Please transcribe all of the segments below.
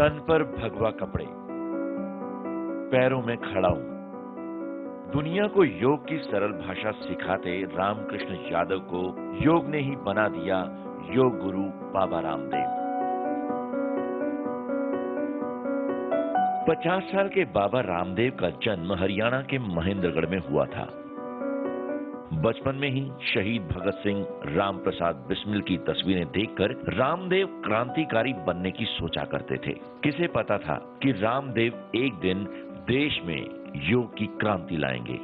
तन पर भगवा कपड़े, पैरों में खड़ाऊ। दुनिया को योग की सरल भाषा सिखाते रामकृष्ण यादव को योग ने ही बना दिया योग गुरु बाबा रामदेव। 50 साल के बाबा रामदेव का जन्म हरियाणा के महेंद्रगढ़ में हुआ था। बचपन में ही शहीद भगत सिंह, राम प्रसाद बिस्मिल की तस्वीरें देखकर रामदेव क्रांतिकारी बनने की सोचा करते थे। किसे पता था कि रामदेव एक दिन देश में योग की क्रांति लाएंगे।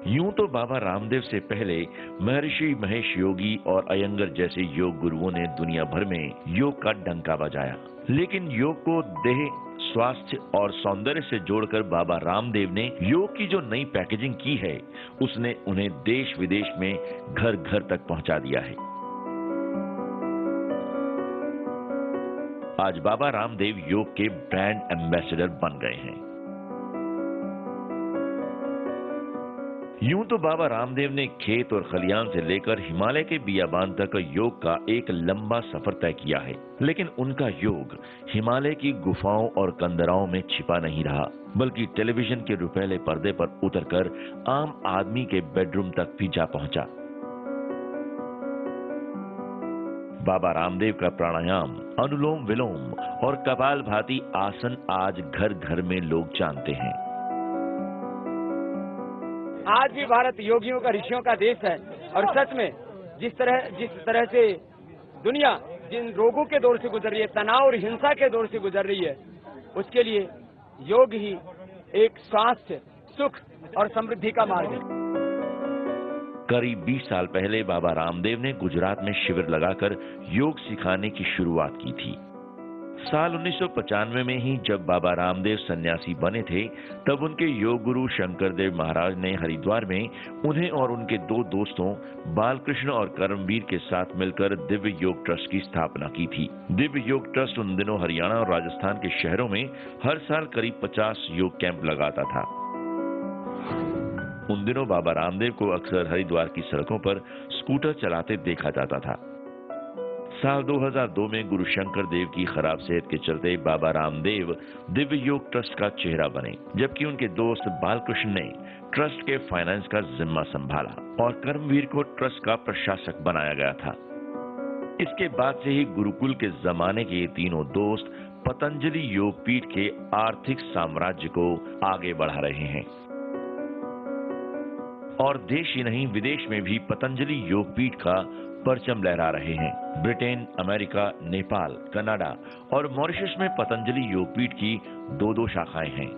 यूं तो बाबा रामदेव से पहले महर्षि महेश योगी और अयंगर जैसे योग गुरुओं ने दुनिया भर में योग का डंका बजाया, लेकिन योग को देह, स्वास्थ्य और सौंदर्य से जोड़कर बाबा रामदेव ने योग की जो नई पैकेजिंग की है, उसने उन्हें देश विदेश में घर घर तक पहुंचा दिया है। आज बाबा रामदेव योग के ब्रांड एम्बेसडर बन गए हैं। यूं तो बाबा रामदेव ने खेत और खलियान से लेकर हिमालय के बियाबान तक योग का एक लंबा सफर तय किया है, लेकिन उनका योग हिमालय की गुफाओं और कंदराओं में छिपा नहीं रहा, बल्कि टेलीविजन के रुपहले पर्दे पर उतरकर आम आदमी के बेडरूम तक भी जा पहुंचा। बाबा रामदेव का प्राणायाम, अनुलोम विलोम और कपालभाति आसन आज घर घर में लोग जानते हैं। आज भी भारत योगियों का, ऋषियों का देश है और सच में जिस तरह से दुनिया जिन रोगों के दौर से गुजर रही है, तनाव और हिंसा के दौर से गुजर रही है, उसके लिए योग ही एक स्वास्थ्य, सुख और समृद्धि का मार्ग है। करीब 20 साल पहले बाबा रामदेव ने गुजरात में शिविर लगाकर योग सिखाने की शुरुआत की थी। साल 1995 में ही जब बाबा रामदेव सन्यासी बने थे, तब उनके योग गुरु शंकरदेव महाराज ने हरिद्वार में उन्हें और उनके 2 दोस्तों बालकृष्ण और कर्मवीर के साथ मिलकर दिव्य योग ट्रस्ट की स्थापना की थी। दिव्य योग ट्रस्ट उन दिनों हरियाणा और राजस्थान के शहरों में हर साल करीब 50 योग कैंप लगाता था। उन दिनों बाबा रामदेव को अक्सर हरिद्वार की सड़कों पर स्कूटर चलाते देखा जाता था। साल 2002 में गुरु शंकर देव की खराब सेहत के चलते बाबा रामदेव दिव्य योग ट्रस्ट का चेहरा बने, जबकि उनके दोस्त बालकृष्ण ने ट्रस्ट के फाइनेंस का जिम्मा संभाला और कर्मवीर को ट्रस्ट का प्रशासक बनाया गया था। इसके बाद से ही गुरुकुल के जमाने के ये तीनों दोस्त पतंजलि योग पीठ के आर्थिक साम्राज्य को आगे बढ़ा रहे हैं और देश ही नहीं विदेश में भी पतंजलि योग पीठ का परचम लहरा रहे हैं। ब्रिटेन, अमेरिका, नेपाल, कनाडा और मॉरिशस में पतंजलि योगपीठ की 2-2 शाखाएं हैं।